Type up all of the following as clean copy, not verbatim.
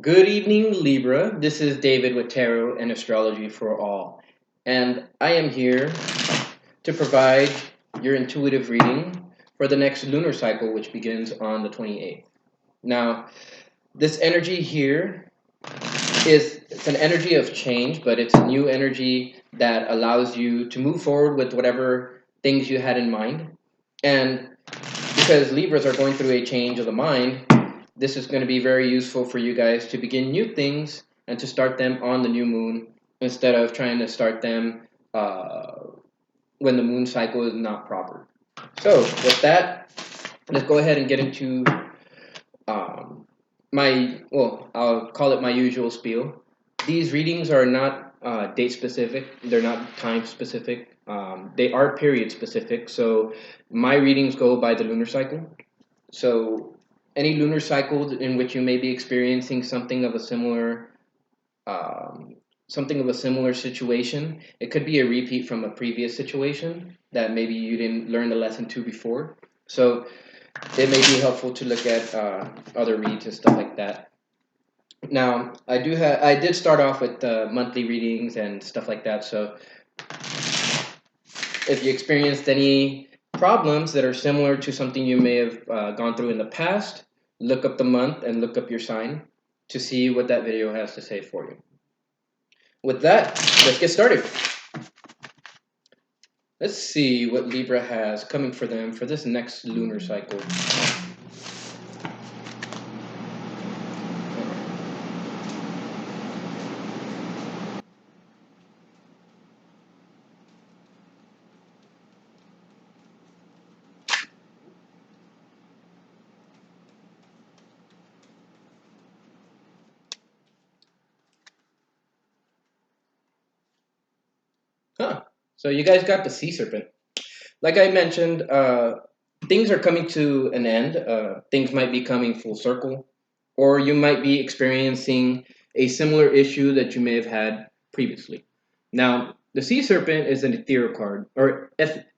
Good evening, Libra. This is David with Tarot and Astrology for All. And I am here to provide your intuitive reading for the next lunar cycle, which begins on the 28th. Now, this energy here it's an energy of change, but it's a new energy that allows you to move forward with whatever things you had in mind. And because Libras are going through a change of the mind, this is going to be very useful for you guys to begin new things and to start them on the new moon instead of trying to start them when the moon cycle is not proper. So, with that, let's go ahead and get into I'll call it my usual spiel. These readings are not date specific, they're not time specific, they are period specific. So, my readings go by the lunar cycle. So, any lunar cycle in which you may be experiencing something of a similar situation, it could be a repeat from a previous situation that maybe you didn't learn the lesson to before. So, it may be helpful to look at other reads and stuff like that. Now, I did start off with monthly readings and stuff like that. So, if you experienced any problems that are similar to something you may have gone through in the past, look up the month and look up your sign to see what that video has to say for you. With that, let's get started. Let's see what Libra has coming for them for this next lunar cycle. Huh. So you guys got the sea serpent. Like I mentioned, things are coming to an end. Things might be coming full circle, or you might be experiencing a similar issue that you may have had previously. Now, the sea serpent is an ethereal card, or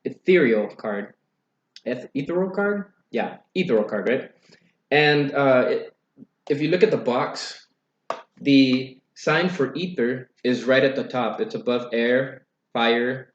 ethereal card. Ethereal card? Yeah, ethereal card, right? And if you look at the box, the sign for ether is right at the top. It's above air, fire,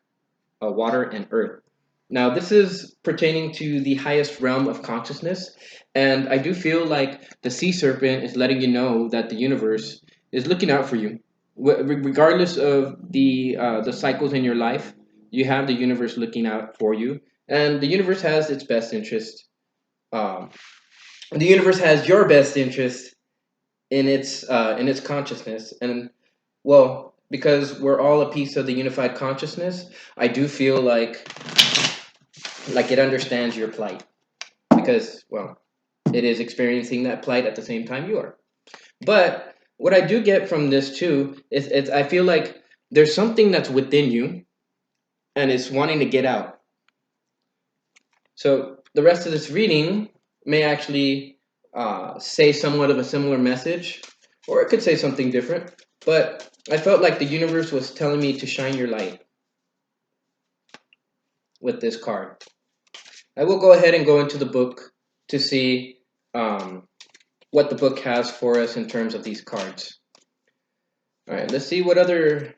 water, and earth. Now, this is pertaining to the highest realm of consciousness, and I do feel like the sea serpent is letting you know that the universe is looking out for you. Regardless of the cycles in your life, you have the universe looking out for you, and the universe has its best interest. Um, the universe has your best interest in its consciousness, and well, because we're all a piece of the unified consciousness, I do feel like it understands your plight because, well, it is experiencing that plight at the same time you are. But what I do get from this too is I feel like there's something that's within you and it's wanting to get out. So the rest of this reading may actually say somewhat of a similar message, or it could say something different. But I felt like the universe was telling me to shine your light with this card. I will go ahead and go into the book to see what the book has for us in terms of these cards. All right, let's see what other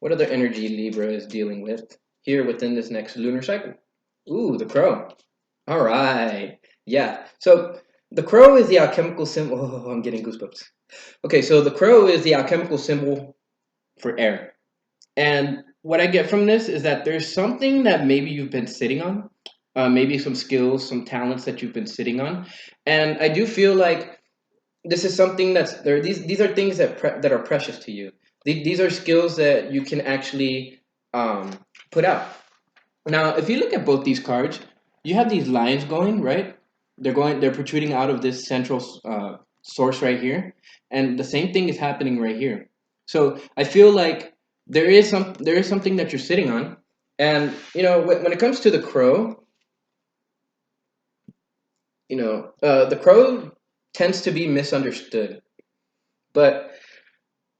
energy Libra is dealing with here within this next lunar cycle. Ooh, the crow. All right. Yeah. So the crow is the alchemical symbol. Oh, I'm getting goosebumps. Okay, so the crow is the alchemical symbol for air. And what I get from this is that there's something that maybe you've been sitting on, maybe some skills, some talents that you've been sitting on. And I do feel like this is something that's there. These are things that are precious to you. These are skills that you can actually um, put out. Now, if you look at both these cards, you have these lines going right. They're protruding out of this central source right here, and the same thing is happening right here. So I feel like there is something that you're sitting on, and when it comes to the crow, the crow tends to be misunderstood, but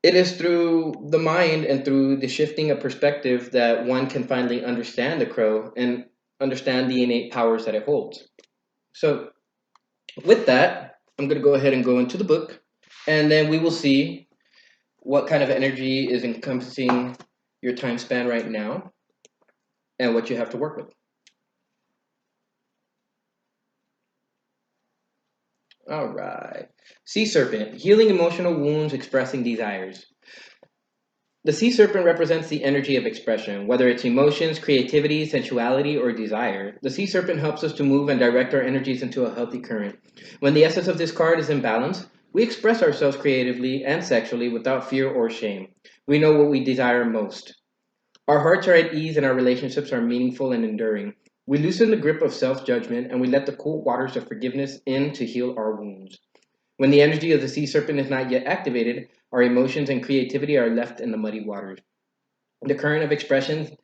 it is through the mind and through the shifting of perspective that one can finally understand the crow and understand the innate powers that it holds. So, with that, I'm going to go ahead and go into the book And then we will see what kind of energy is encompassing your time span right now and what you have to work with. All right. Sea serpent, healing emotional wounds, expressing desires. The sea serpent represents the energy of expression, whether it's emotions, creativity, sensuality, or desire. The sea serpent helps us to move and direct our energies into a healthy current. When the essence of this card is in balance, we express ourselves creatively and sexually without fear or shame. We know what we desire most. Our hearts are at ease and our relationships are meaningful and enduring. We loosen the grip of self judgment and we let the cool waters of forgiveness in to heal our wounds. When the energy of the sea serpent is not yet activated, our emotions and creativity are left in the muddy waters. The current of expression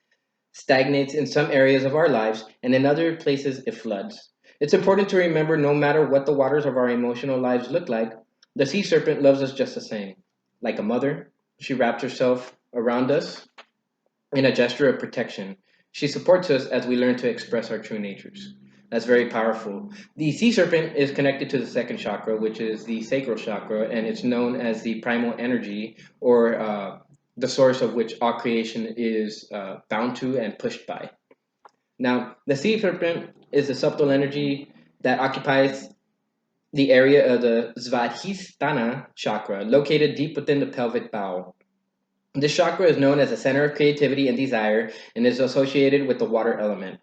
stagnates in some areas of our lives, and in other places it floods. It's important to remember no matter what the waters of our emotional lives look like, the sea serpent loves us just the same. Like a mother, she wraps herself around us in a gesture of protection. She supports us as we learn to express our true natures. That's very powerful. The sea serpent is connected to the second chakra, which is the sacral chakra, and it's known as the primal energy, or the source of which all creation is bound to and pushed by. Now, the sea serpent is the subtle energy that occupies the area of the Svadhisthana chakra, located deep within the pelvic bowl. This chakra is known as the center of creativity and desire and is associated with the water element.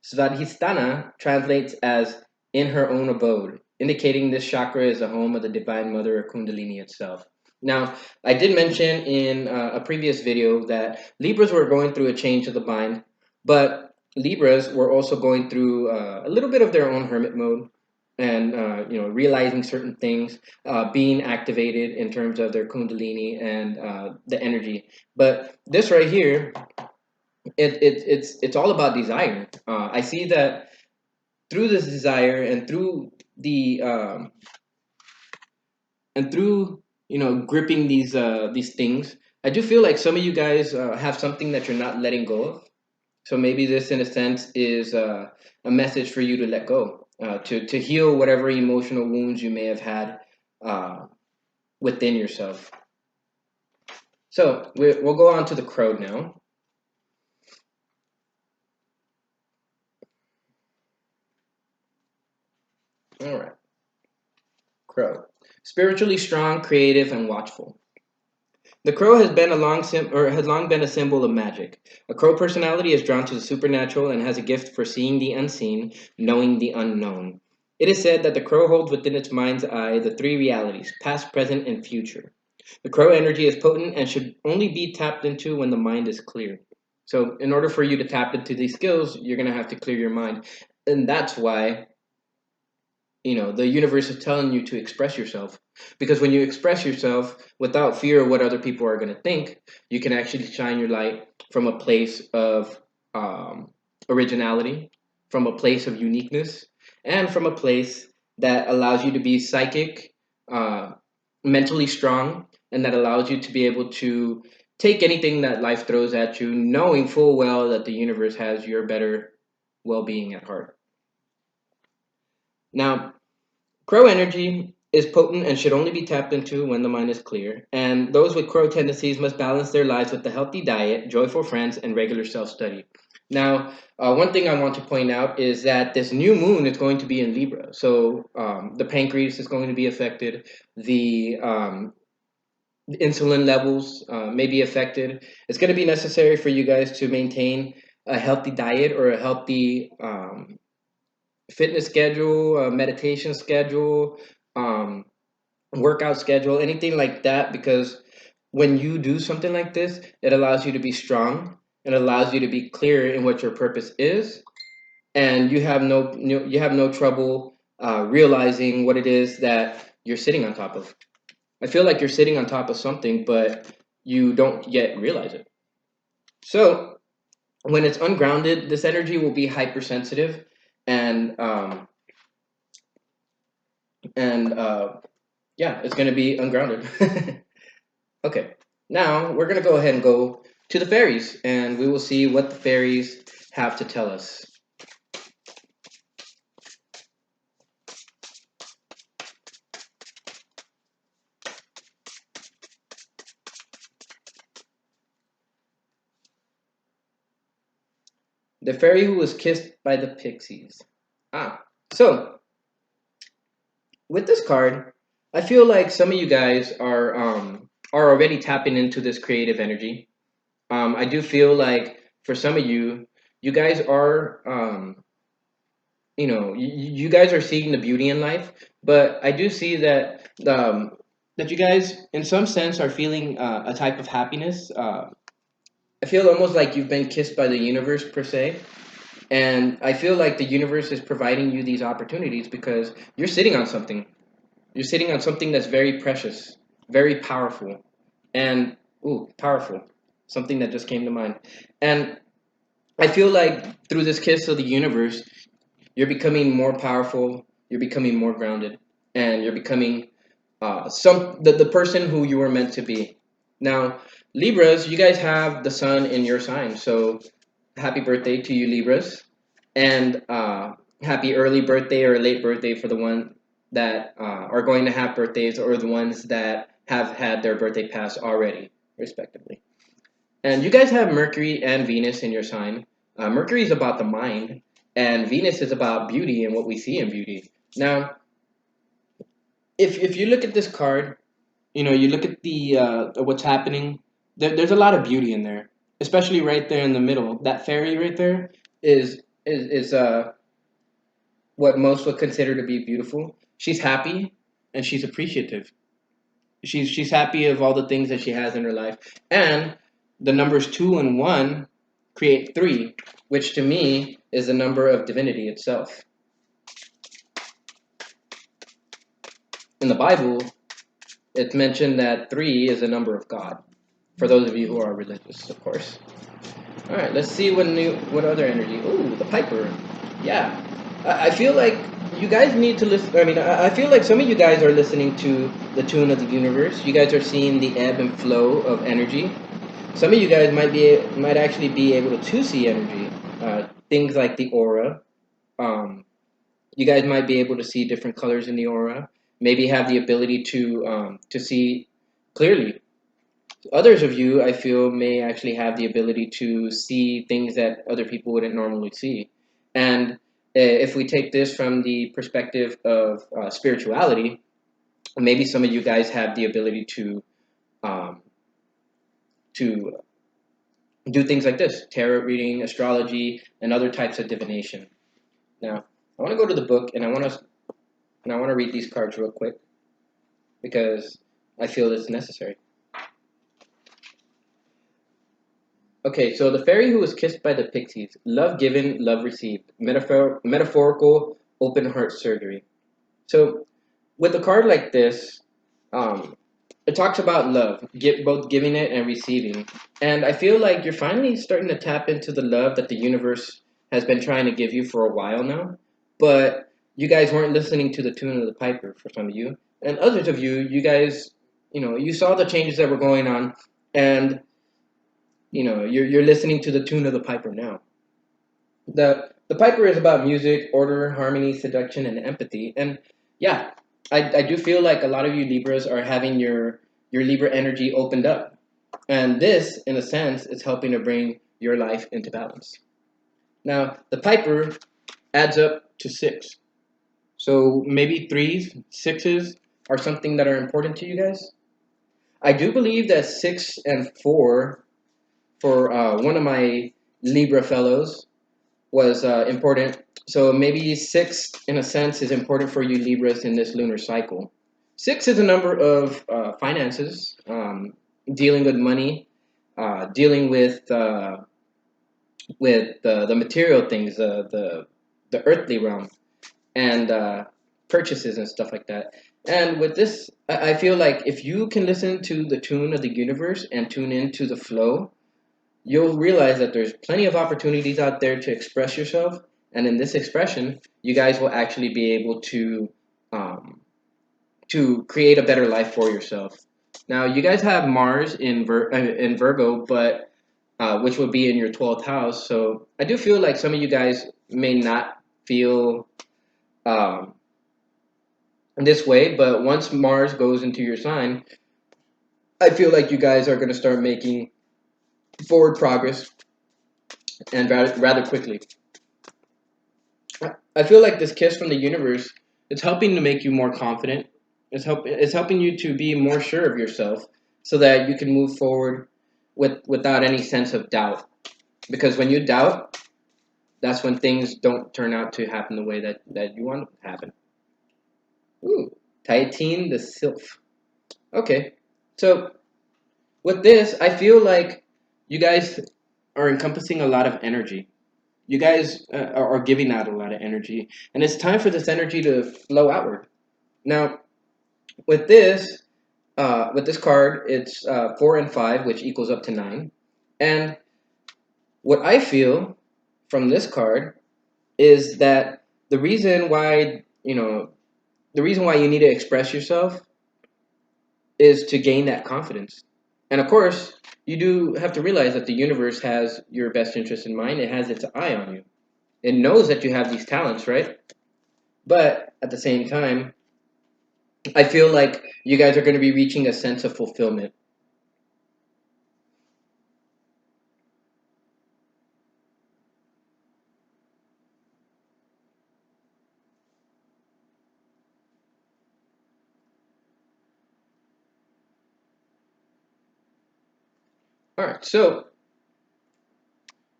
Svadhisthana translates as in her own abode, indicating this chakra is the home of the divine mother or Kundalini itself. Now, I did mention in a previous video that Libras were going through a change of the mind, but Libras were also going through a little bit of their own hermit mode and realizing certain things, being activated in terms of their kundalini and the energy. But this right here, it's all about desire. I see that through this desire and through the and through gripping these things, I do feel like some of you guys have something that you're not letting go of. So maybe this, in a sense, is a message for you to let go, to heal whatever emotional wounds you may have had uh, within yourself. So we'll go on to the crow now. All right, crow. Spiritually strong, creative, and watchful. The crow has long been a symbol of magic. A crow personality is drawn to the supernatural and has a gift for seeing the unseen, knowing the unknown. It is said that the crow holds within its mind's eye the three realities, past, present, and future. The crow energy is potent and should only be tapped into when the mind is clear. So, in order for you to tap into these skills, you're going to have to clear your mind. And that's why the universe is telling you to express yourself, because when you express yourself without fear of what other people are going to think, you can actually shine your light from a place of originality, from a place of uniqueness, and from a place that allows you to be psychic, uh, mentally strong, and that allows you to be able to take anything that life throws at you, knowing full well that the universe has your better well-being at heart. Now, crow energy is potent and should only be tapped into when the mind is clear, and those with crow tendencies must balance their lives with a healthy diet, joyful friends, and regular self study. Now, one thing I want to point out is that this new moon is going to be in Libra, so the pancreas is going to be affected, the insulin levels may be affected. It's going to be necessary for you guys to maintain a healthy diet or a healthy fitness schedule, meditation schedule, um, workout schedule, anything like that, because when you do something like this, it allows you to be strong and allows you to be clear in what your purpose is, and you have no trouble realizing what it is that you're sitting on top of. I feel like you're sitting on top of something, but you don't yet realize it. So when it's ungrounded, this energy will be hypersensitive and and yeah, it's going to be ungrounded. Okay, now we're going to go ahead and go to the fairies, and we will see what the fairies have to tell us. The fairy who was kissed by the pixies. So with this card, I feel like some of you guys are already tapping into this creative energy. I do feel like for some of you, you guys are you guys are seeing the beauty in life, but I do see that that you guys in some sense are feeling a type of happiness. I feel almost like you've been kissed by the universe per se, and I feel like the universe is providing you these opportunities because you're sitting on something. You're sitting on something that's very precious, very powerful, and powerful. Something that just came to mind. And I feel like through this kiss of the universe, you're becoming more powerful, you're becoming more grounded, and you're becoming the person who you were meant to be. Now, Libras, you guys have the sun in your sign, so happy birthday to you, Libras, and happy early birthday or late birthday for the one that are going to have birthdays or the ones that have had their birthday pass already, respectively. And you guys have Mercury and Venus in your sign. Mercury is about the mind, and Venus is about beauty and what we see in beauty. Now, if you look at this card, you look at the what's happening. There's a lot of beauty in there, especially right there in the middle. That fairy right there is what most would consider to be beautiful. She's happy and she's appreciative. She's happy of all the things that she has in her life, and the numbers two and one create three, which to me is the number of divinity itself. In the Bible, it's mentioned that three is a number of God. For those of you who are religious, of course. All right, let's see what other energy. Ooh, the Piper. Yeah, I feel like you guys need to listen. I mean, I feel like some of you guys are listening to the tune of the universe. You guys are seeing the ebb and flow of energy. Some of you guys might actually be able to see energy. Things like the aura. Um, you guys might be able to see different colors in the aura. Maybe have the ability to see clearly. Others of you, I feel, may actually have the ability to see things that other people wouldn't normally see. And if we take this from the perspective of spirituality, maybe some of you guys have the ability um, to do things like this: tarot reading, astrology, and other types of divination. Now, I want to go to the book, and I want to read these cards real quick because I feel it's necessary. Okay, so the fairy who was kissed by the pixies, love given, love received, metaphorical open heart surgery. So, with a card like this, um, it talks about love, both giving it and receiving. And I feel like you're finally starting to tap into the love that the universe has been trying to give you for a while now. But you guys weren't listening to the tune of the piper for some of you. And others of you, you guys, you saw the changes that were going on, and you're listening to the tune of the piper now. The piper is about music, order, harmony, seduction, and empathy. And yeah, I do feel like a lot of you Libras are having your Libra energy opened up, and this, in a sense, is helping to bring your life into balance. Now, the piper adds up to six, so maybe threes, sixes are something that are important to you guys. I do believe that six and four for one of my Libra fellows was important. So maybe six, in a sense, is important for you Libras in this lunar cycle. Six is a number of finances, dealing with money, dealing with the material things, the earthly realm, and purchases and stuff like that. And with this, I feel like if you can listen to the tune of the universe and tune into the flow, you'll realize that there's plenty of opportunities out there to express yourself. And in this expression, you guys will actually be able um, to create a better life for yourself. Now, you guys have Mars in Virgo, but which would be in your 12th house. So I do feel like some of you guys may not feel um, this way, but once Mars goes into your sign, I feel like you guys are going to start making forward progress and rather quickly. I feel like this kiss from the universe is helping to make you more confident. It's helping you to be more sure of yourself, so that you can move forward without any sense of doubt. Because when you doubt, that's when things don't turn out to happen the way that you want them to happen. Ooh, Titan the Sylph. Okay, so with this, I feel like you guys are encompassing a lot of energy. You guys are giving out a lot of energy, and it's time for this energy to flow outward. Now, with this, with this card, it's 4 and 5, which equals up to 9. And what I feel from this card is that the reason why the reason why you need to express yourself is to gain that confidence. And of course, you do have to realize that the universe has your best interest in mind. It has its eye on you. It knows that you have these talents, right? But at the same time, I feel like you guys are going to be reaching a sense of fulfillment. All right, so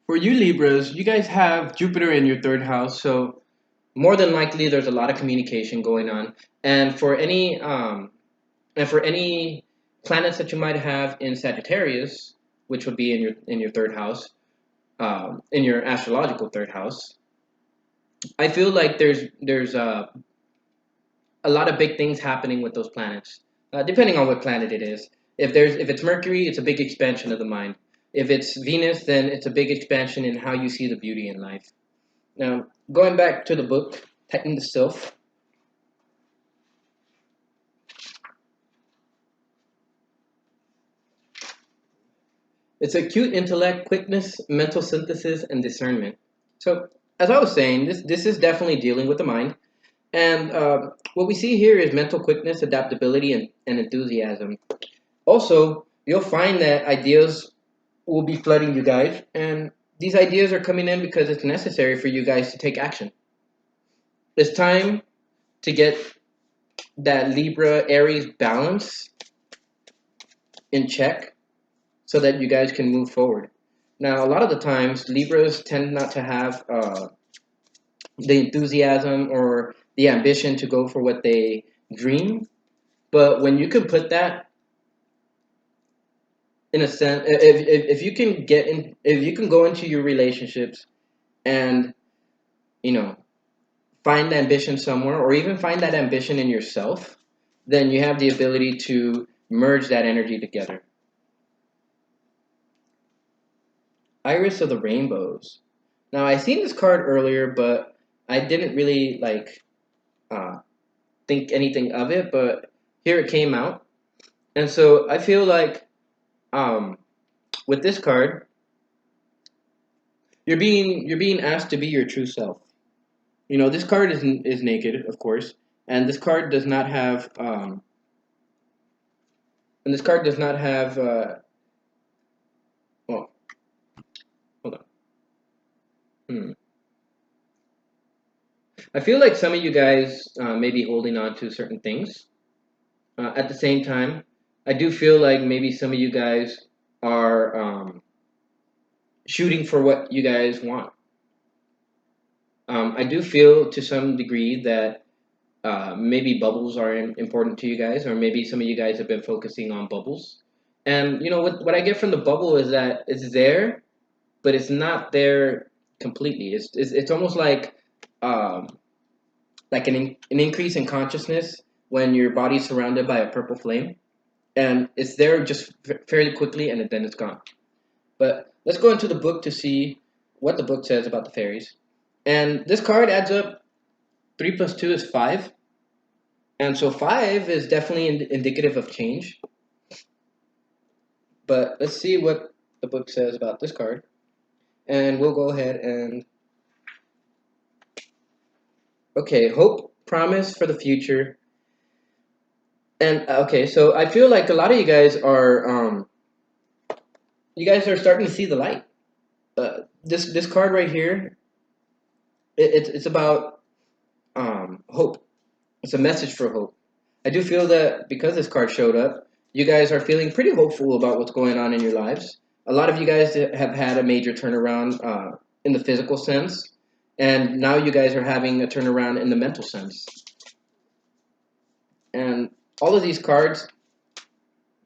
for you Libras, you guys have Jupiter in your third house, so more than likely there's a lot of communication going on. And for any planets that you might have in Sagittarius, which would be in your third house, in your astrological third house, I feel like there's a lot of big things happening with those planets, depending on what planet it is. If it's Mercury, it's a big expansion of the mind. If it's Venus, then it's a big expansion in how you see the beauty in life. Now, going back to the book, Titan the Sylph, it's acute intellect, quickness, mental synthesis, and discernment. So, as I was saying, this is definitely dealing with the mind. And what we see here is mental quickness, adaptability, and enthusiasm. Also, you'll find that ideas will be flooding you guys, and these ideas are coming in because it's necessary for you guys to take action. It's time to get that Libra Aries balance in check so that you guys can move forward. Now, a lot of the times, Libras tend not to have the enthusiasm or the ambition to go for what they dream. But when you can put that in a sense, if you can if you can go into your relationships and you know find ambition somewhere, or even find that ambition in yourself, then you have the ability to merge that energy together. Iris of the Rainbows. Now, I seen this card earlier, but I didn't really uh, think anything of it. But here it came out, and so I feel like um, with this card, you're being asked to be your true self. This card is naked, of course, and this card does not have and this card does not have well, hold on. Hmm. I feel like some of you guys may be holding on to certain things. At the same time, I do feel like maybe some of you guys are shooting for what you guys want. I do feel to some degree that maybe bubbles are important to you guys, or maybe some of you guys have been focusing on bubbles. And what I get from the bubble is that it's there, but it's not there completely. It's almost um, like an increase in consciousness when your body's surrounded by a purple flame, and it's there just fairly quickly, and then it's gone. But let's go into the book to see what the book says about the fairies. And this card adds up. 3 plus 2 is 5, and so 5 is definitely indicative of change. But let's see what the book says about this card, and we'll go ahead and okay, hope, promise for the future. And okay, so I feel like a lot of you guys are starting to see the light. This card right here, it's about hope. It's a message for hope. I do feel that because this card showed up, you guys are feeling pretty hopeful about what's going on in your lives. A lot of you guys have had a major turnaround in the physical sense, and now you guys are having a turnaround in the mental sense. And all of these cards,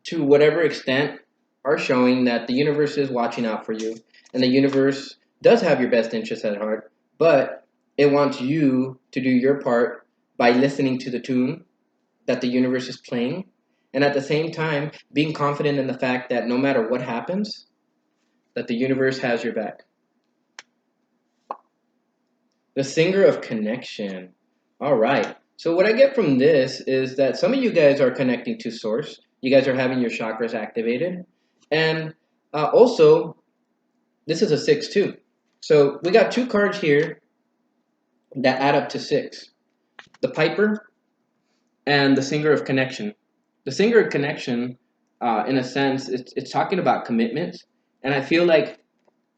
to whatever extent, are showing that the universe is watching out for you, and the universe does have your best interests at heart, but it wants you to do your part by listening to the tune that the universe is playing, and at the same time being confident in the fact that no matter what happens, that the universe has your back. The singer of connection. All right. So what I get from this is that some of you guys are connecting to source. You guys are having your chakras activated, and also this is a 6 too. So we got two cards here that add up to 6: the Piper and the Singer of Connection. The Singer of Connection, in a sense, it's talking about commitments, and I feel like,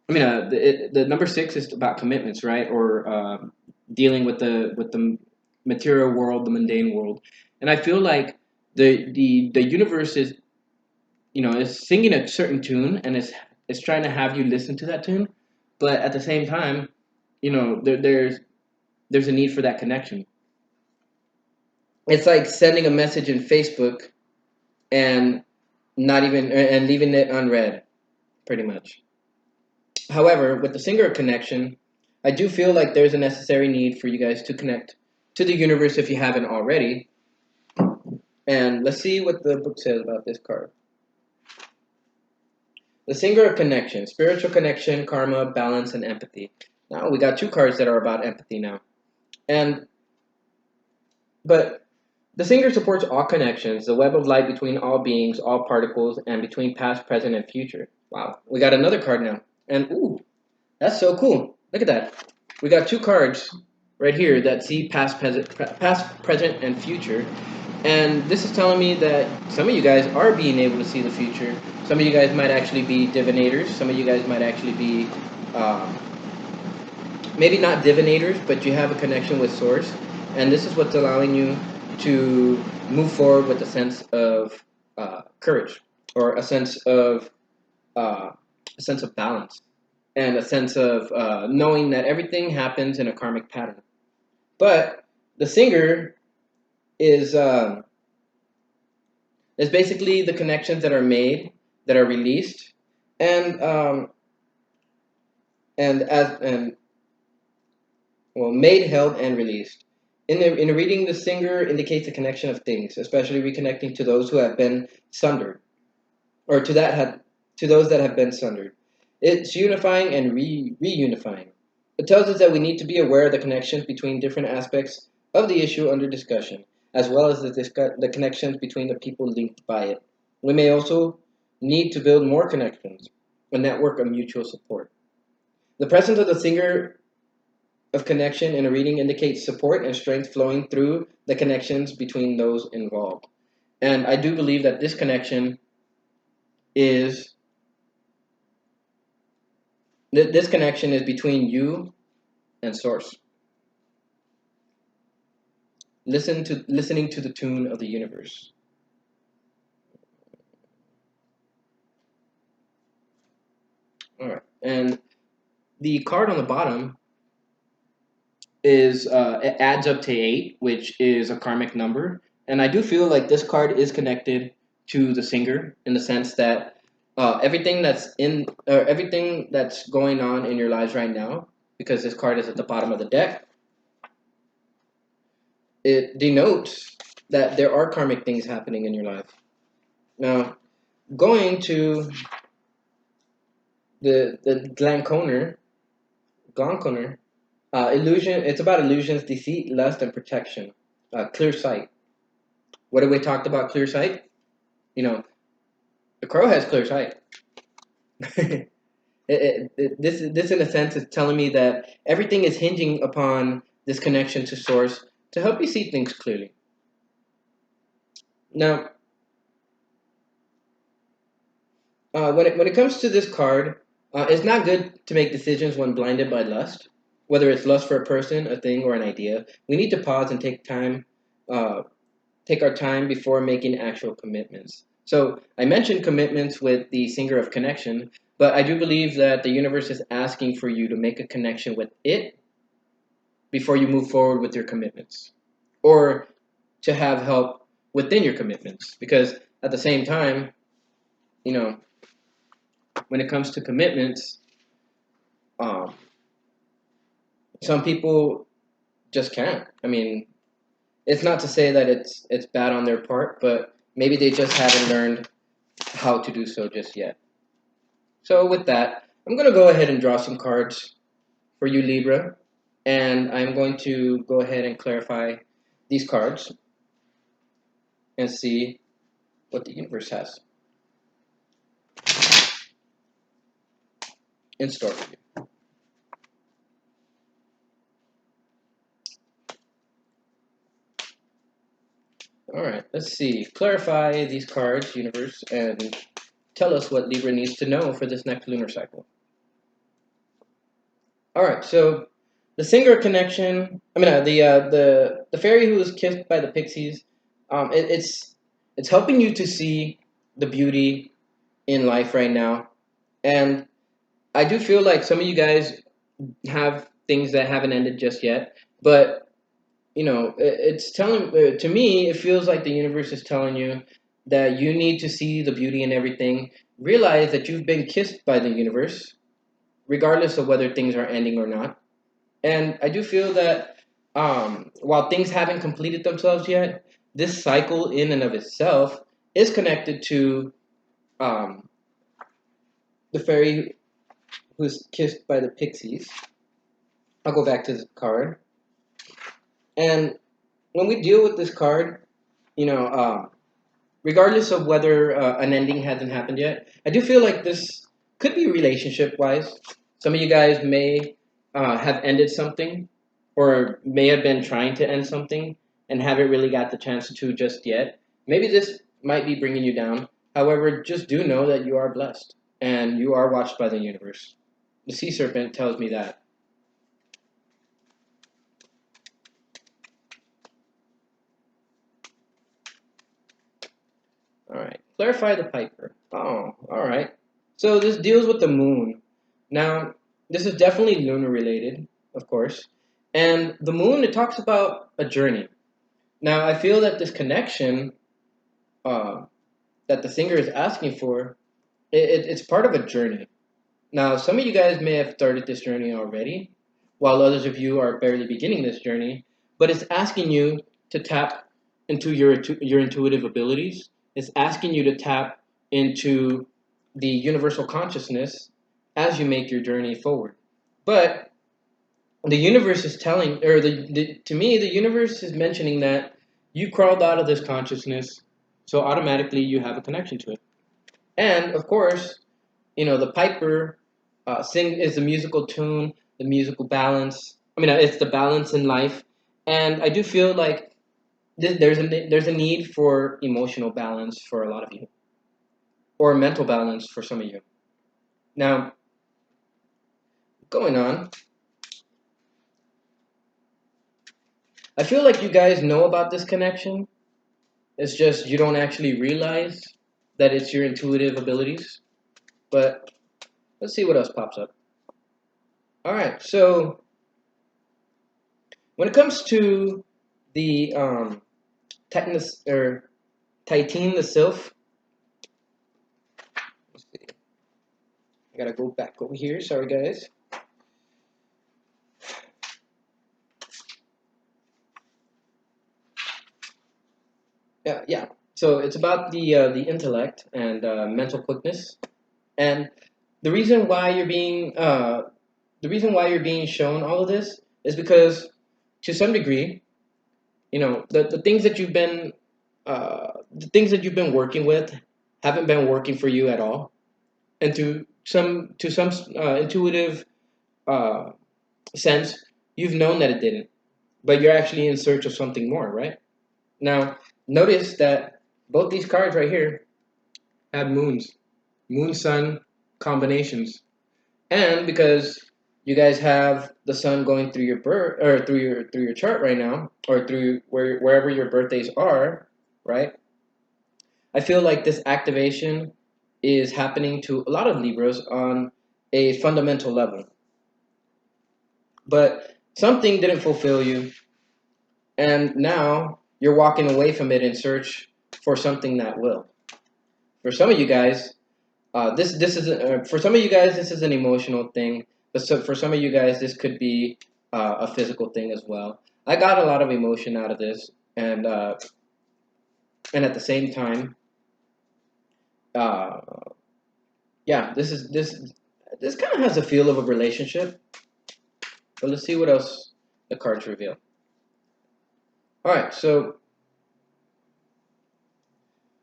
I mean, the number 6 is about commitments, right? Or dealing with the material world, the mundane world, and I feel like the universe is, is singing a certain tune, and it's trying to have you listen to that tune, but at the same time, there's a need for that connection. It's like sending a message in Facebook and not even and leaving it unread, pretty much. However, with the Singer connection, I do feel like there's a necessary need for you guys to connect to the universe if you haven't already. And let's see what the book says about this card. The Singer of Connection: spiritual connection, karma, balance, and empathy. Now we got two cards that are about empathy now. And but the Singer supports all connections, the web of light between all beings, all particles, and between past, present, and future. Wow, we got another card now. And ooh, that's so cool. Look at that. We got two cards right here that see past, present, and future. And this is telling me that some of you guys are being able to see the future. Some of you guys might actually be divinators. Some of you guys might actually be um, maybe not divinators, but you have a connection with Source. And this is what's allowing you to move forward with a sense of courage, or a sense of balance, and a sense of knowing that everything happens in a karmic pattern. But the Singer is is basically the connections that are made, that are released, and and well, made, held, and released. In a reading, the Singer indicates the connection of things, especially reconnecting to those who have been sundered, or to those that have been sundered. It's unifying and reunifying. It tells us that we need to be aware of the connections between different aspects of the issue under discussion, as well as the connections between the people linked by it. We may also need to build more connections, a network of mutual support. The presence of the Singer of connection in a reading indicates support and strength flowing through the connections between those involved. And I do believe that is this connection is between you and Source. Listening to the tune of the universe. All right, and the card on the bottom is it adds up to 8, which is a karmic number, and I do feel like this card is connected to the Singer in the sense that everything that's going on in your lives right now, because this card is at the bottom of the deck, it denotes that there are karmic things happening in your life. Now, going to the Glanconer, illusion. It's about illusions, deceit, lust, and protection. Clear sight. What have we talked about? Clear sight. You know, the crow has clear sight. This in a sense is telling me that everything is hinging upon this connection to Source to help you see things clearly. Now, when it comes to this card, It's not good to make decisions when blinded by lust, whether it's lust for a person, a thing, or an idea. We need to pause and uh, take our time before making actual commitments. So I mentioned commitments with the singer of connection, but I do believe that the universe is asking for you to make a connection with it before you move forward with your commitments, or to have help within your commitments. Because at the same time, you know, when it comes to commitments, um, some people just can't. I mean, it's not to say that it's bad on their part, but maybe they just haven't learned how to do so just yet. So with that, I'm going to go ahead and draw some cards for you, Libra, and I'm going to go ahead and clarify these cards and see what the universe has in store for you. All right, let's see. Clarify these cards, universe, and tell us what Libra needs to know for this next lunar cycle. All right, so the singer connection. I mean, the fairy who was kissed by the pixies. It's helping you to see the beauty in life right now, and I do feel like some of you guys have things that haven't ended just yet, but it's telling to me. It feels like the universe is telling you that you need to see the beauty in everything. Realize that you've been kissed by the universe, regardless of whether things are ending or not. And I do feel that while things haven't completed themselves yet, this cycle in and of itself is connected to um, the fairy who's kissed by the pixies. I'll go back to the card. And when we deal with this card, you know, regardless of whether an ending hasn't happened yet, I do feel like this could be relationship wise. Some of you guys may have ended something or may have been trying to end something and haven't really got the chance to just yet. Maybe this might be bringing you down. However, just do know that you are blessed and you are watched by the universe. The sea serpent tells me that. All right. Clarify the Piper. Oh, all right. So this deals with the moon. Now, this is definitely lunar related, of course. And the moon, it talks about a journey. Now, I feel that this connection uh, that the singer is asking for, it's part of a journey. Now, some of you guys may have started this journey already, while others of you are barely beginning this journey. But it's asking you to tap into your intuitive abilities. It's asking you to tap into the universal consciousness as you make your journey forward. But the universe is telling, or to me, the universe is mentioning that you crawled out of this consciousness, so automatically you have a connection to it. And of course, the piper sing is the musical tune, the musical balance. I mean, it's the balance in life, and I do feel like there's a need for emotional balance for a lot of you, or mental balance for some of you. Now, going on, I feel like you guys know about this connection. It's just you don't actually realize that it's your intuitive abilities. But let's see what else pops up. All right, so when it comes to the Titanus or Titan the Sylph, let's see. I gotta go back over here. Sorry, guys. Yeah, yeah. So it's about the intellect and mental quickness, and the reason why you're being the reason why you're being shown all of this is because, to some degree, the things that you've been working with haven't been working for you at all, and to some intuitive uh, sense, you've known that it didn't, but you're actually in search of something more, right? Now, notice that both these cards right here have moons, moon sun combinations. and because you guys have the sun going through your birth or through your chart right now, or through wherever your birthdays are, right? I feel like this activation is happening to a lot of Libras on a fundamental level, but something didn't fulfill you, and now you're walking away from it in search for something that will. For some of you guys, this is for some of you guys this is an emotional thing, but for some of you guys this could be a physical thing as well. I got a lot of emotion out of this, and at the same time, uh, yeah, this kind of has a feel of a relationship. But let's see what else the cards reveal. All right, so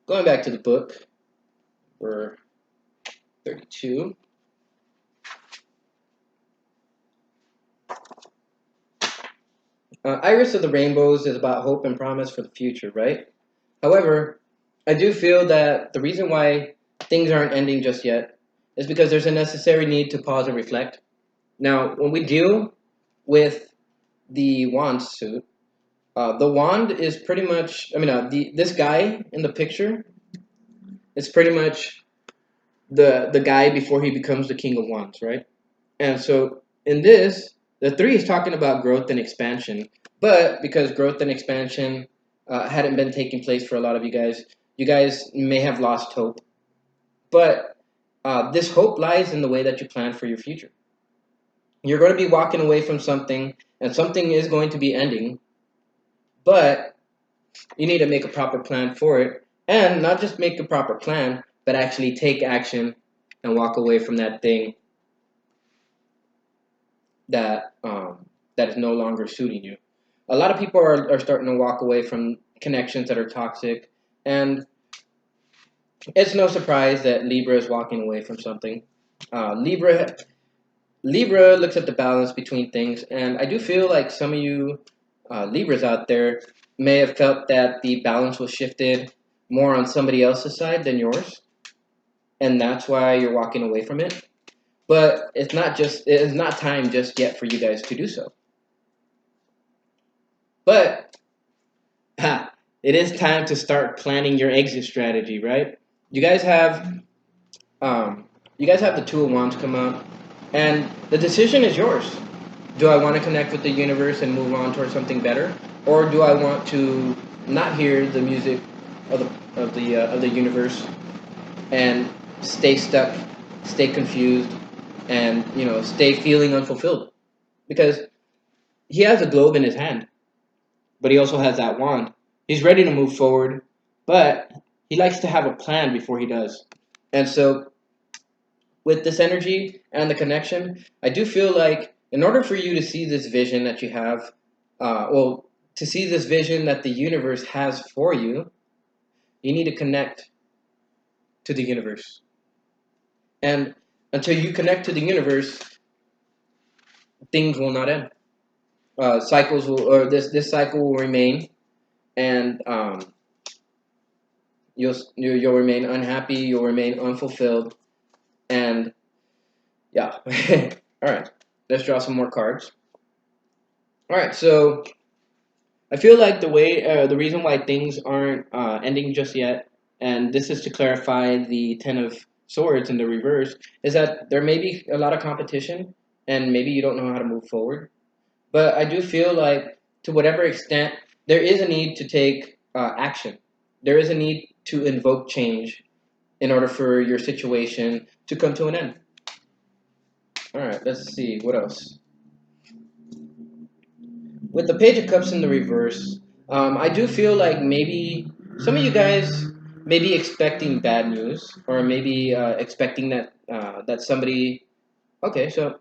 going back to the book, we're 32. Iris of the Rainbows is about hope and promise for the future, right? However, I do feel that the reason why things aren't ending just yet is because there's a necessary need to pause and reflect. Now, when we deal with the wand suit, the wand is pretty much, this guy in the picture is pretty much the guy before he becomes the King of Wands, right? And so in this, the three is talking about growth and expansion. But because growth and expansion hadn't been taking place for a lot of you guys may have lost hope. But this hope lies in the way that you plan for your future. You're going to be walking away from something, and something is going to be ending, but you need to make a proper plan for it. And not just make a proper plan, but actually take action and walk away from that thing that is no longer suiting you. A lot of people are starting to walk away from connections that are toxic, and it's no surprise that Libra is walking away from something. Libra looks at the balance between things, and I do feel like some of you Libras out there may have felt that the balance was shifted more on somebody else's side than yours, and that's why you're walking away from it. But it's not time just yet for you guys to do so. But ha, it is time to start planning your exit strategy, right? You guys have um, you guys have the Two of Wands come up, and the decision is yours. Do I want to connect with the universe and move on towards something better, or do I want to not hear the music of the universe and stay stuck, stay confused, and stay feeling unfulfilled? Because he has a globe in his hand, but he also has that wand. He's ready to move forward, but he likes to have a plan before he does. And so, with this energy and the connection, I do feel like in order for you to see this vision that you have, to see this vision that the universe has for you, you need to connect to the universe. And until you connect to the universe, things will not end. Cycles will, or this cycle will remain, and you'll remain unhappy, you'll remain unfulfilled, and yeah. All right, let's draw some more cards. All right, so I feel like the reason why things aren't ending just yet, and this is to clarify the Ten of Swords in the reverse, is that there may be a lot of competition, and maybe you don't know how to move forward. But I do feel like, to whatever extent, there is a need to take action. There is a need to invoke change in order for your situation to come to an end. All right, let's see what else. With the Page of Cups in the reverse, I do feel like maybe some of you guys may be expecting bad news, or maybe expecting that somebody. Okay, so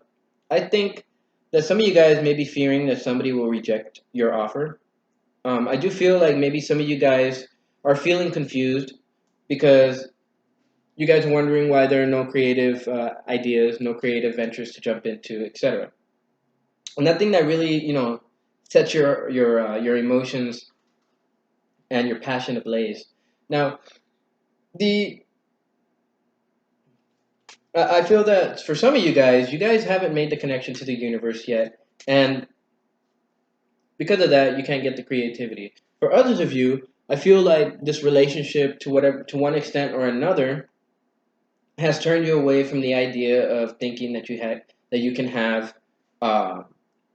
I think that some of you guys may be fearing that somebody will reject your offer. I do feel like maybe some of you guys are feeling confused because you guys are wondering why there are no creative ideas, no creative ventures to jump into, etc. And that thing that really, sets your emotions and your passion ablaze. Now, the I feel that for some of you guys haven't made the connection to the universe yet, and because of that, you can't get the creativity. For others of you, I feel like this relationship, to one extent or another, has turned you away from the idea of thinking that you can have uh,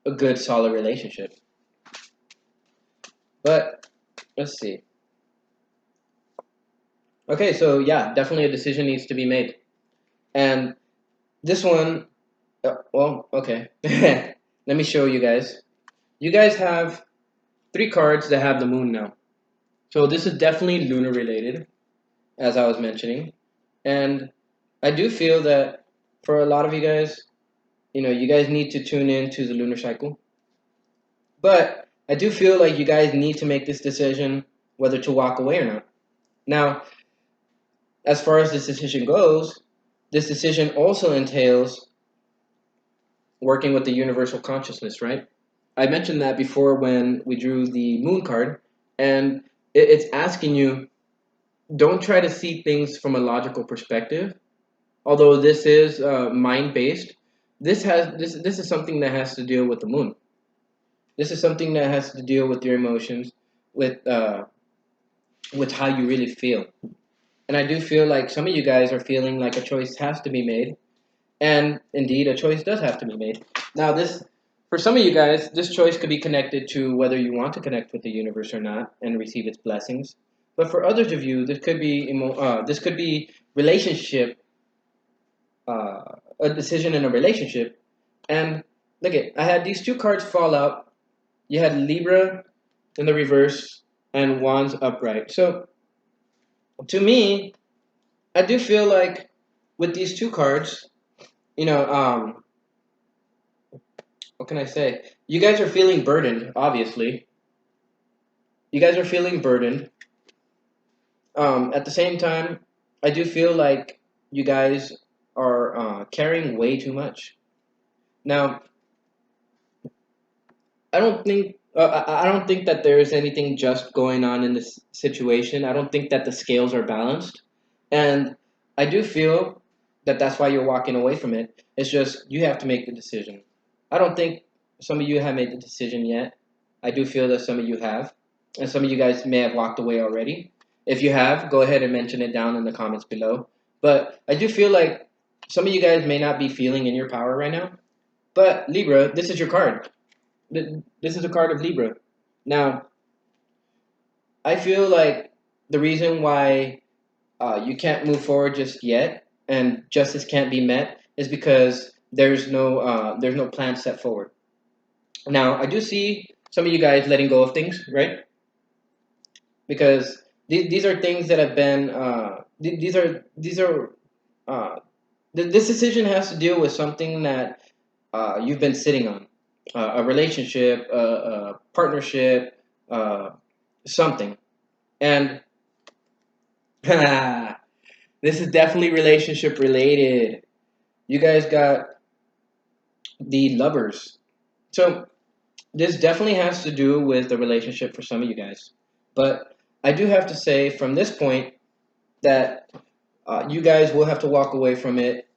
a good, solid relationship. But let's see. Okay, so yeah, definitely a decision needs to be made, and this one, well, okay. Let me show you guys. You guys have three cards that have the moon now. So this is definitely lunar related, as I was mentioning. And I do feel that for a lot of you guys, you guys need to tune in to the lunar cycle. But I do feel like you guys need to make this decision whether to walk away or not. Now, as far as this decision goes, this decision also entails working with the universal consciousness, right? I mentioned that before when we drew the moon card, and it's asking you, don't try to see things from a logical perspective. Although this is mind based, this is something that has to deal with the moon. This is something that has to deal with your emotions, with uh, with how you really feel. And I do feel like some of you guys are feeling like a choice has to be made, and indeed, a choice does have to be made. Now, for some of you guys, this choice could be connected to whether you want to connect with the universe or not and receive its blessings. But for others of you, this could be relationship, a decision in a relationship. And look at, I had these two cards fall out. You had Libra in the reverse and Wands upright. So to me, I do feel like with these two cards, you know, what can I say? You guys are feeling burdened, obviously. You guys are feeling burdened. At the same time, I do feel like you guys are carrying way too much. Now, I don't think that there is anything just going on in this situation. I don't think that the scales are balanced, and I do feel that that's why you're walking away from it. It's just you have to make the decision. I don't think some of you have made the decision yet. I do feel that some of you have, and some of you guys may have walked away already. If you have, go ahead and mention it down in the comments below. But I do feel like some of you guys may not be feeling in your power right now. But Libra, this is your card. This is a card of Libra. Now, I feel like the reason why you can't move forward just yet and justice can't be met is because there's no plan set forward. Now, I do see some of you guys letting go of things, right? Because these are things that have been these are this decision has to deal with something that you've been sitting on, a relationship, a partnership, uh, something. And this is definitely relationship related. You guys got the lovers. So this definitely has to do with the relationship for some of you guys. But I do have to say from this point that you guys will have to walk away from it,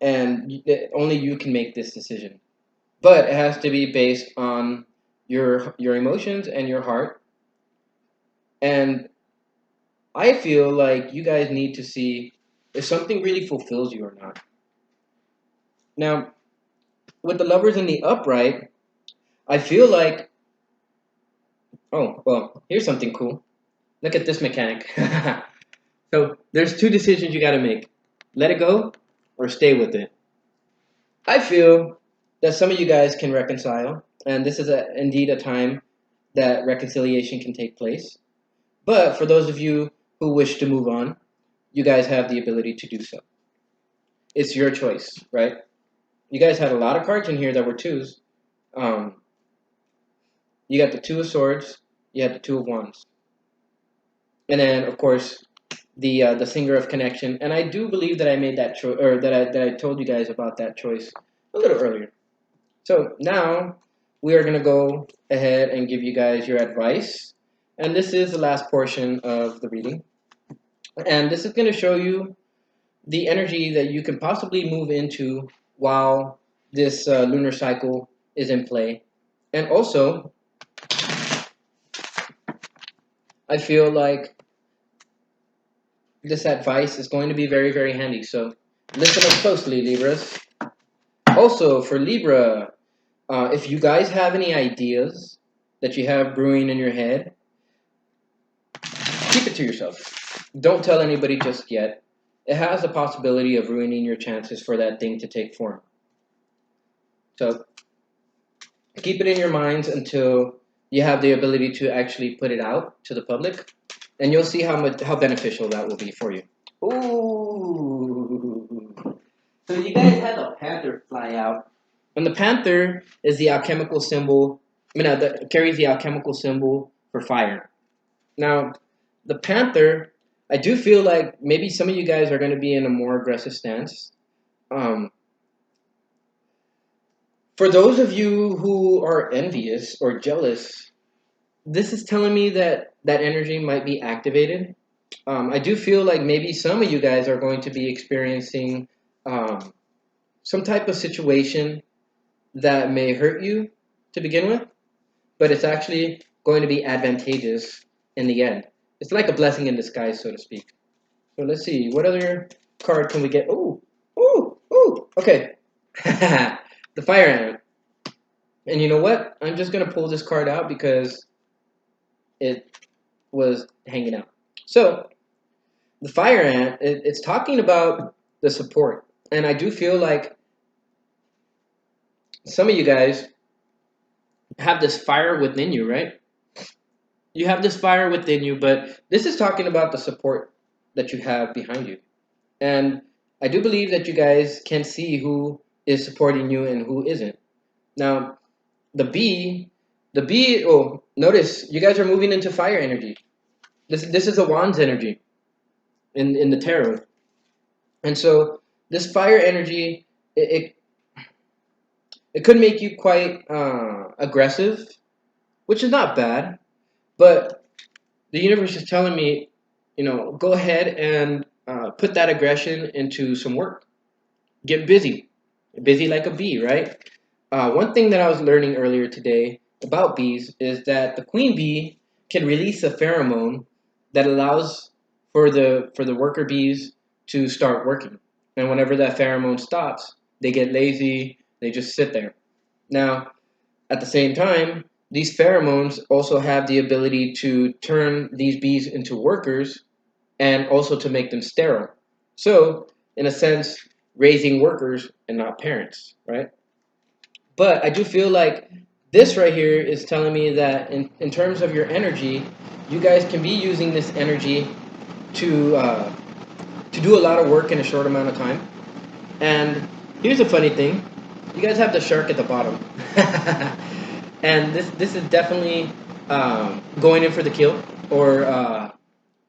and only you can make this decision. But it has to be based on your emotions and your heart. And I feel like you guys need to see if something really fulfills you or not. Now, with the lovers in the upright, I feel like, oh, well, here's something cool. Look at this mechanic. So there's two decisions you got to make: let it go or stay with it. I feel that some of you guys can reconcile, and this is indeed a time that reconciliation can take place. But for those of you who wish to move on, you guys have the ability to do so. It's your choice, right? You guys had a lot of cards in here that were twos. Um, you got the Two of Swords, you had the Two of Wands, and then of course the Singer of Connection. And I do believe that I made that choice, or that I told you guys about that choice a little earlier. So now we are gonna go ahead and give you guys your advice, and this is the last portion of the reading, and this is gonna show you the energy that you can possibly move into while this lunar cycle is in play. And also, I feel like this advice is going to be very, very handy. So listen up closely, Libras. Also, for Libra, if you guys have any ideas that you have brewing in your head, keep it to yourself. Don't tell anybody just yet. It has the possibility of ruining your chances for that thing to take form. So keep it in your minds until you have the ability to actually put it out to the public, and you'll see how beneficial that will be for you. Ooh. So you guys had a panther fly out. And the panther is the alchemical symbol, that carries the alchemical symbol for fire. Now, the panther, I do feel like maybe some of you guys are going to be in a more aggressive stance. Um, for those of you who are envious or jealous, this is telling me that that energy might be activated. I do feel like maybe some of you guys are going to be experiencing um, some type of situation that may hurt you to begin with, but it's actually going to be advantageous in the end. It's like a blessing in disguise, so to speak. So let's see, what other card can we get? Ooh, ooh, ooh. Okay, the fire ant. And you know what? I'm just gonna pull this card out because it was hanging out. So the fire ant, it's talking about the support, and I do feel like some of you guys have this fire within you, right? You have this fire within you, but this is talking about the support that you have behind you. And I do believe that you guys can see who is supporting you and who isn't. Now, the bee, oh, notice you guys are moving into fire energy. This is a wand's energy in the tarot. And so this fire energy, it could make you quite aggressive, which is not bad, but the universe is telling me, go ahead and put that aggression into some work. Get busy. Busy like a bee, right? One thing that I was learning earlier today about bees is that the queen bee can release a pheromone that allows for the worker bees to start working. And whenever that pheromone stops, they get lazy, they just sit there. Now, at the same time, these pheromones also have the ability to turn these bees into workers and also to make them sterile. So, in a sense, raising workers and not parents, right? But I do feel like this right here is telling me that in terms of your energy, you guys can be using this energy to to do a lot of work in a short amount of time. And here's a funny thing: you guys have the shark at the bottom, and this is definitely going in for the kill or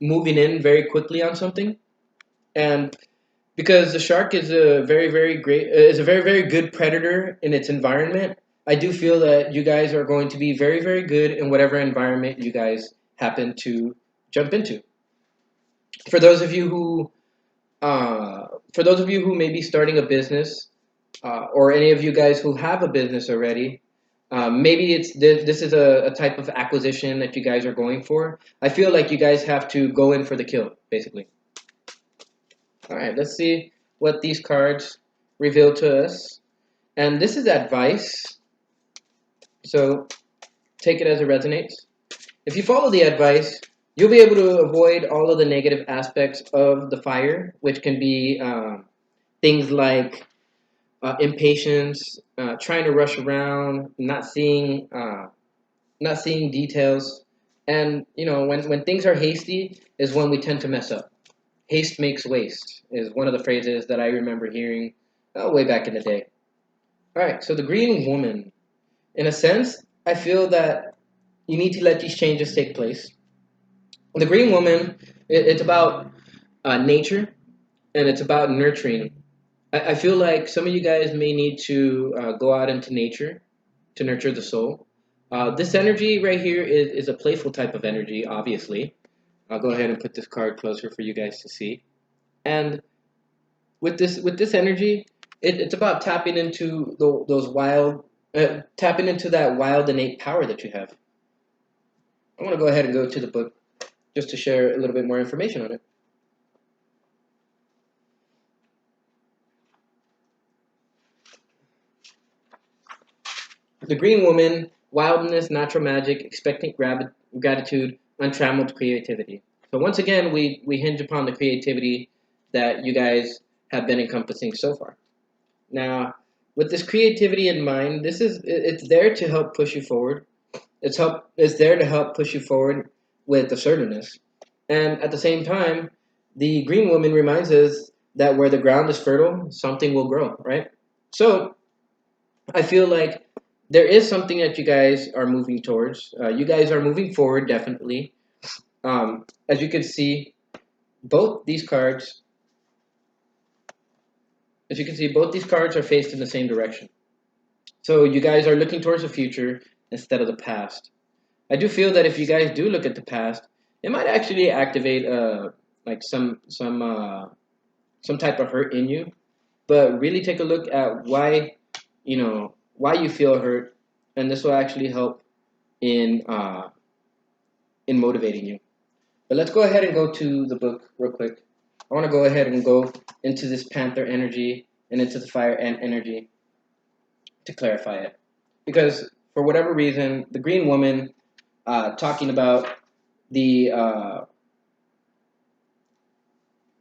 moving in very quickly on something. And because the shark is a very very good predator in its environment, I do feel that you guys are going to be very very good in whatever environment you guys happen to jump into. For those of you who for those of you who may be starting a business, or any of you guys who have a business already, maybe this is a type of acquisition that you guys are going for. I feel like you guys have to go in for the kill, basically. All right, let's see what these cards reveal to us. And this is advice, so take it as it resonates. If you follow the advice, you'll be able to avoid all of the negative aspects of the fire, which can be things like impatience, trying to rush around, not seeing details, and when things are hasty is when we tend to mess up. Haste makes waste is one of the phrases that I remember hearing way back in the day. All right, so the green woman, in a sense, I feel that you need to let these changes take place. The green woman, it's about nature and it's about nurturing. I feel like some of you guys may need to go out into nature to nurture the soul. This energy right here is a playful type of energy, obviously. I'll go ahead and put this card closer for you guys to see. And with this energy, it's about tapping into those wild, tapping into that wild innate power that you have. I want to go ahead and go to the book just to share a little bit more information on it. The Green Woman: Wildness, Natural Magic, Expectant Gratitude, Untrammeled Creativity. So once again, we hinge upon the creativity that you guys have been encompassing so far. Now, with this creativity in mind, it's there to help push you forward. It's there to help push you forward with assertiveness. And at the same time, the Green Woman reminds us that where the ground is fertile, something will grow, right? So I feel like there is something that you guys are moving towards. You guys are moving forward, definitely. As you can see, both these cards, as you can see, both these cards are faced in the same direction. So you guys are looking towards the future instead of the past. I do feel that if you guys do look at the past, it might actually activate like some type of hurt in you. But really take a look at why you feel hurt, and this will actually help in uh, in motivating you. But let's go ahead and go to the book real quick. I want to go ahead and go into this Panther energy and into the Fire Ant energy to clarify it, because for whatever reason, the Green Woman talking about the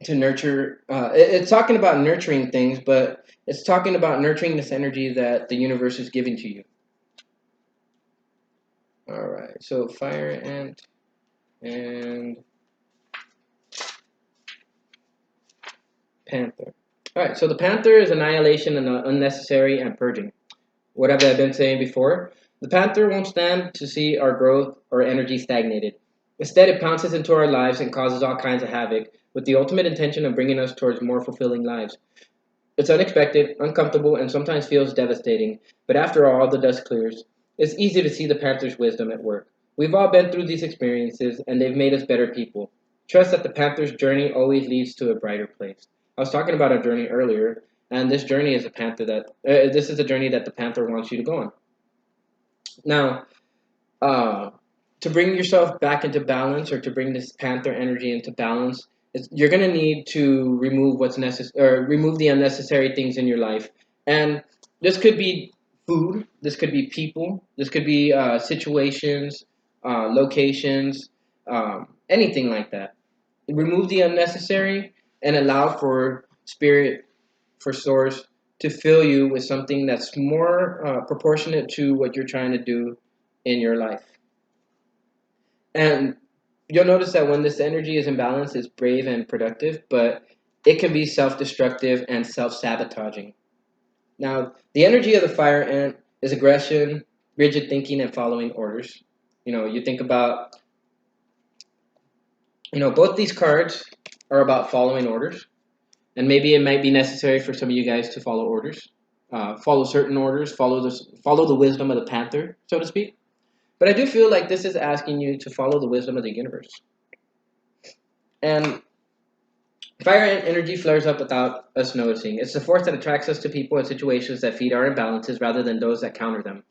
to nurture. It's talking about nurturing things, but it's talking about nurturing this energy that the universe is giving to you. All right, so Fire Ant and Panther. All right, so the Panther is annihilation and unnecessary and purging. What have I been saying before? The Panther won't stand to see our growth or energy stagnated. Instead, it pounces into our lives and causes all kinds of havoc, with the ultimate intention of bringing us towards more fulfilling lives. It's unexpected, uncomfortable, and sometimes feels devastating, but after all the dust clears, it's easy to see the Panther's wisdom at work. We've all been through these experiences, and they've made us better people. Trust that the Panther's journey always leads to a brighter place. I was talking about a journey earlier, and this journey is this is a journey that the Panther wants you to go on. Now, uh, to bring yourself back into balance, or to bring this Panther energy into balance, you're going to need to remove what's necessary, or remove the unnecessary things in your life. And this could be food, this could be people, this could be situations, locations, anything like that. Remove the unnecessary and allow for spirit, for source, to fill you with something that's more proportionate to what you're trying to do in your life. And you'll notice that when this energy is imbalanced, it's brave and productive, but it can be self destructive and self sabotaging. Now, the energy of the Fire Ant is aggression, rigid thinking, and following orders. You think about, both these cards are about following orders, and maybe it might be necessary for some of you guys to follow orders, follow certain orders, follow the wisdom of the Panther, so to speak. But I do feel like this is asking you to follow the wisdom of the universe. And Fire and energy flares up without us noticing. It's the force that attracts us to people and situations that feed our imbalances rather than those that counter them.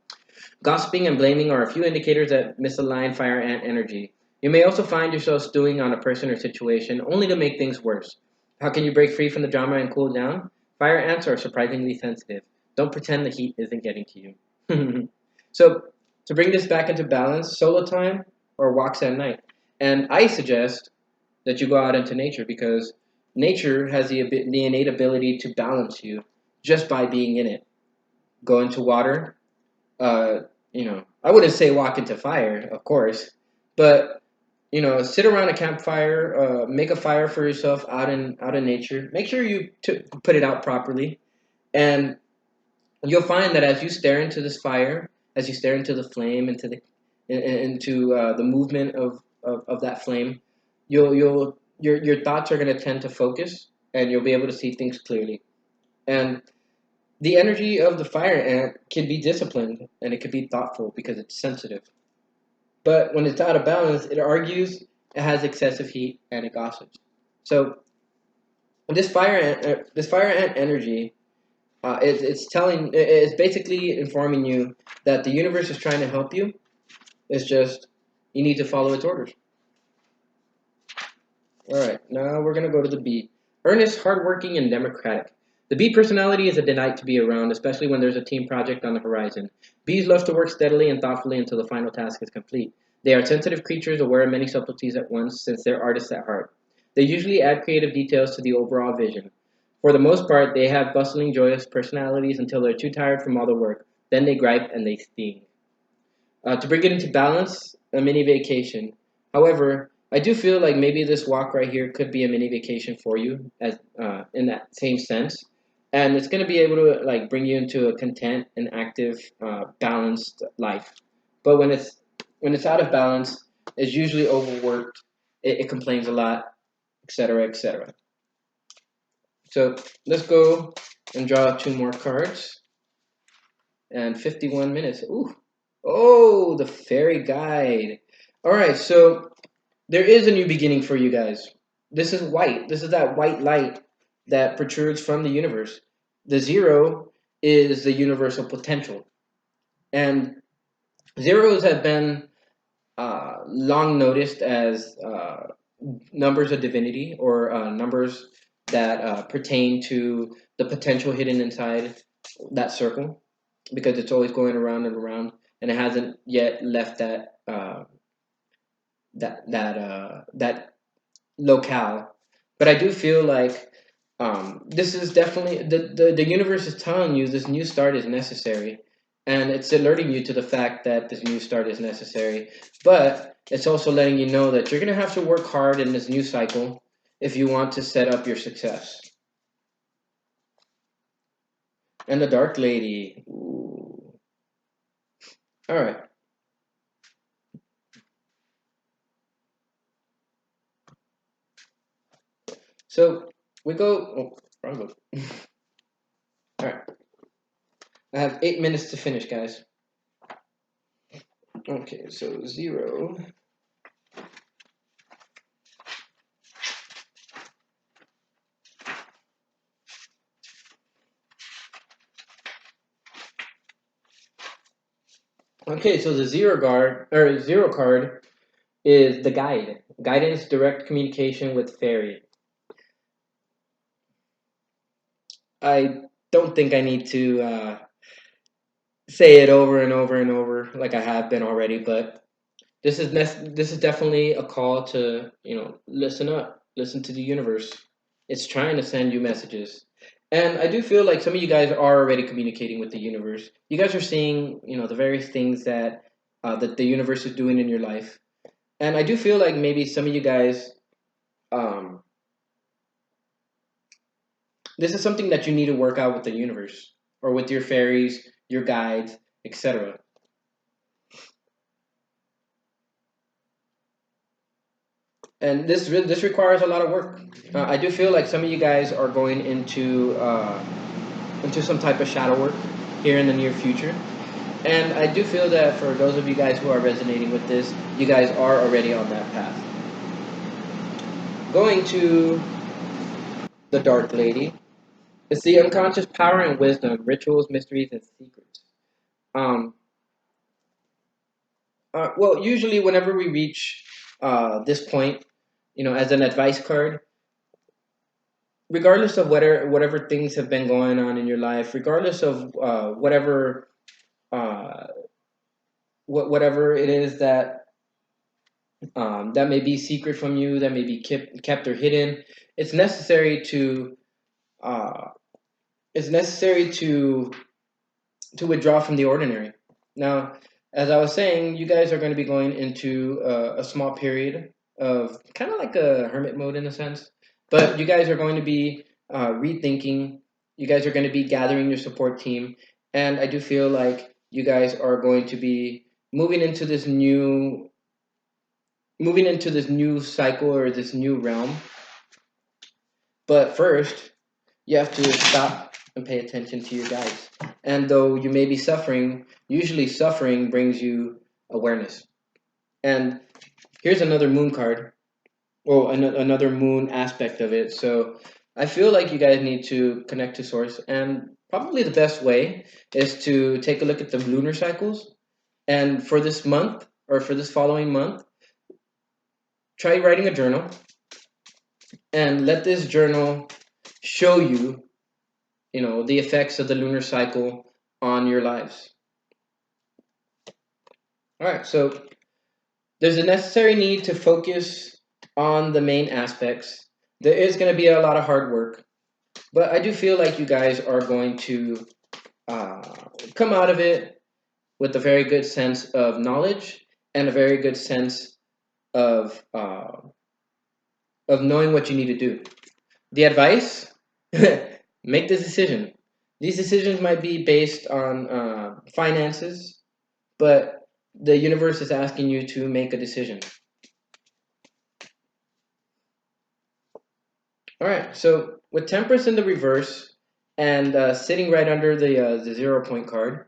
Gossiping and blaming are a few indicators that misalign fire ant energy. You may also find yourself stewing on a person or situation only to make things worse. How can you break free from the drama and cool down? Fire ants are surprisingly sensitive. Don't pretend the heat isn't getting to you. So, to bring this back into balance, solo time or walks at night. And I suggest that you go out into nature, because nature has the innate ability to balance you just by being in it. Go into water. Uh, I wouldn't say walk into fire, of course, but sit around a campfire, make a fire for yourself out in nature. Make sure you put it out properly, and you'll find that as you stare into this fire, as you stare into the flame, into the movement of that flame, your thoughts are going to tend to focus, and you'll be able to see things clearly. And the energy of the fire ant can be disciplined, and it can be thoughtful because it's sensitive. But when it's out of balance, it argues, it has excessive heat, and it gossips. So And this fire ant energy, it's basically informing you that the universe is trying to help you. It's just you need to follow its orders. All right, now we're gonna go to the B. Earnest, hardworking, and democratic. The B personality is a delight to be around, especially when there's a team project on the horizon. Bees love to work steadily and thoughtfully until the final task is complete. They are sensitive creatures aware of many subtleties at once, since they're artists at heart. They usually add creative details to the overall vision. For the most part, they have bustling, joyous personalities until they're too tired from all the work. Then they gripe and they sting. To bring it into balance, a mini vacation. However, I do feel like maybe this walk right here could be a mini vacation for you, as in that same sense, and it's going to be able to like bring you into a content and active, balanced life. But when it's out of balance, it's usually overworked. It complains a lot, etc., etc. So let's go and draw two more cards. And 51 minutes. Ooh. Oh, the fairy guide. All right, so there is a new beginning for you guys. This is white. This is that white light that protrudes from the universe. The zero is the universal potential. And zeros have been long noticed as numbers of divinity or numbers that pertain to the potential hidden inside that circle because it's always going around and around and it hasn't yet left that locale. But I do feel like this is definitely the universe is telling you this new start is necessary, and it's alerting you to the fact that this new start is necessary. But it's also letting you know that you're gonna have to work hard in this new cycle if you want to set up your success. And the Dark Lady. Ooh. All right. So we go. Oh, wrong book. All right. I have 8 minutes to finish, guys. Okay, so zero. Okay, so the zero card is the guide. Guidance, direct communication with fairy. I don't think I need to say it over and over and over like I have been already, but this is definitely a call to listen up, listen to the universe. It's trying to send you messages, and I do feel like some of you guys are already communicating with the universe. You guys are seeing the various things that the universe is doing in your life, and I do feel like maybe some of you guys um, this is something that you need to work out with the universe or with your fairies, your guides, etc. And this requires a lot of work. I do feel like some of you guys are going into some type of shadow work here in the near future, and I do feel that for those of you guys who are resonating with this, you guys are already on that path. Going to the Dark Lady. It's the unconscious power and wisdom, rituals, mysteries, and secrets. Um, well, usually whenever we reach this point, as an advice card, regardless of whatever things have been going on in your life, regardless of uh, whatever it is that may be secret from you, that may be kept or hidden, it's necessary to uh, it's necessary to withdraw from the ordinary. Now, as I was saying, you guys are going to be going into a small period of kind of like a hermit mode in a sense, but you guys are going to be rethinking. You guys are going to be gathering your support team, and I do feel like you guys are going to be moving into this new moving into this new cycle or this new realm. But first, you have to stop and pay attention to your guides. And though you may be suffering, usually suffering brings you awareness. And here's another moon card, or another moon aspect of it. So I feel like you guys need to connect to source, and probably the best way is to take a look at the lunar cycles. And for this month, or for this following month, try writing a journal and let this journal show you, the effects of the lunar cycle on your lives. All right, so there's a necessary need to focus on the main aspects. There is going to be a lot of hard work, but I do feel like you guys are going to uh, come out of it with a very good sense of knowledge and a very good sense of knowing what you need to do. The advice: make the decision. These decisions might be based on finances, but the universe is asking you to make a decision. All right. So with Temperance in the reverse and sitting right under the 0 point card,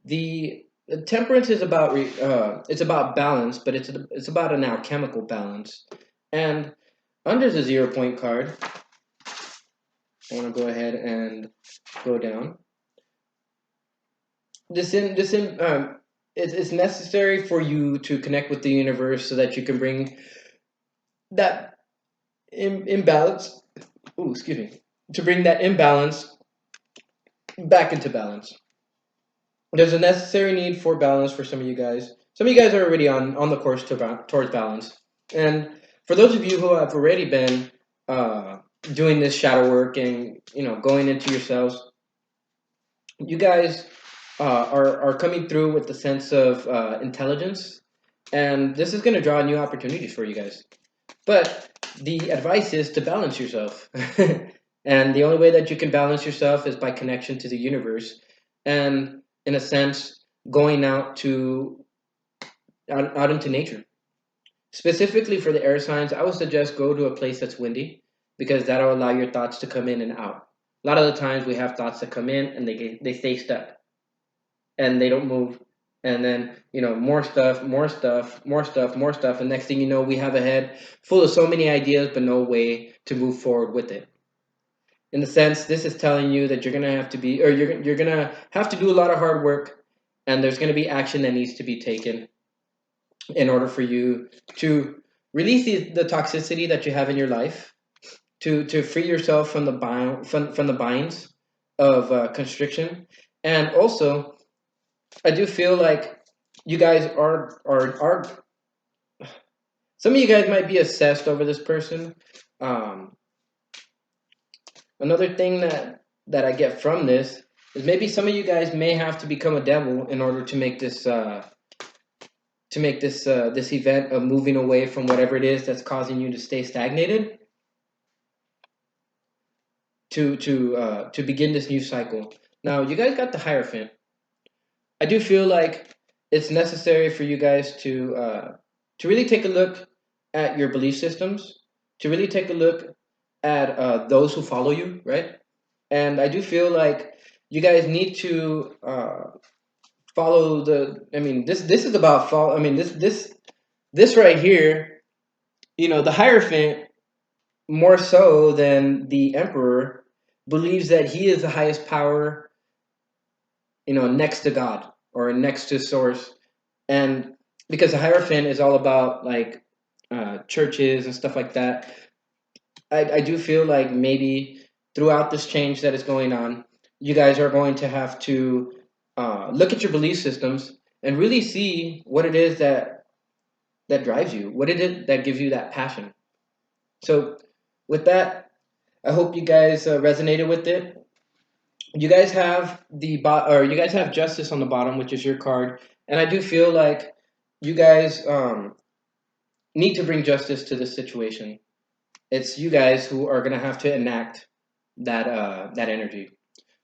the Temperance is about it's about balance, but it's about an alchemical balance. And under the 0 point card, I want to go ahead and go down. It's necessary for you to connect with the universe so that you can bring that imbalance. Ooh, excuse me. To bring that imbalance back into balance. There's a necessary need for balance for some of you guys. Some of you guys are already on the course towards balance, and for those of you who have already been doing this shadow work and going into yourselves, you guys are coming through with the sense of intelligence, and this is going to draw new opportunities for you guys. But the advice is to balance yourself. And the only way that you can balance yourself is by connection to the universe. And in a sense, going out into nature. Specifically for the air signs, I would suggest go to a place that's windy because that'll allow your thoughts to come in and out. A lot of the times we have thoughts that come in and they stay stuck and they don't move. And then, more stuff, more stuff, more stuff, more stuff. And next thing you know, we have a head full of so many ideas, but no way to move forward with it. In the sense, this is telling you that you're going to have to be, or you're going to have to do a lot of hard work, and there's going to be action that needs to be taken in order for you to release the toxicity that you have in your life, to free yourself from from the binds of constriction. And also, I do feel like you guys are some of you guys might be obsessed over this person. Um, Another thing that I get from this is maybe some of you guys may have to become a devil in order to make this event of moving away from whatever it is that's causing you to stay stagnated to begin this new cycle. Now you guys got the Hierophant. I do feel like it's necessary for you guys to really take a look at your belief systems, to really take a look at those who follow you, right? And I do feel like you guys need to follow the. I mean, this is about follow. I mean, this right here. The Hierophant, more so than the Emperor, believes that he is the highest power. Next to God or next to Source, and because the Hierophant is all about like churches and stuff like that. I do feel like maybe throughout this change that is going on, you guys are going to have to look at your belief systems and really see what it is that drives you, what it is that gives you that passion. So, with that, I hope you guys resonated with it. You guys have or you guys have Justice on the bottom, which is your card, and I do feel like you guys need to bring justice to this situation. It's you guys who are going to have to enact that energy.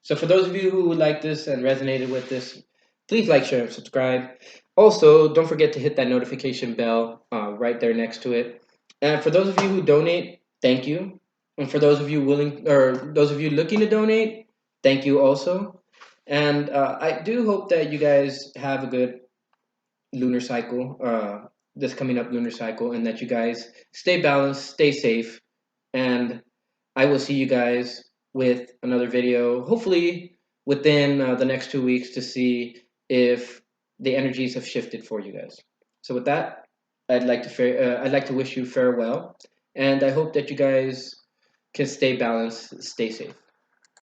So for those of you who like this and resonated with this, please like, share, and subscribe. Also, don't forget to hit that notification bell right there next to it. And for those of you who donate, thank you. And for those of you willing, or those of you looking to donate, thank you also. And I do hope that you guys have a good lunar cycle, this coming up lunar cycle, and that you guys stay balanced, stay safe, and I will see you guys with another video, hopefully within the next 2 weeks, to see if the energies have shifted for you guys. So with that, I'd like to wish you farewell, and I hope that you guys can stay balanced, stay safe.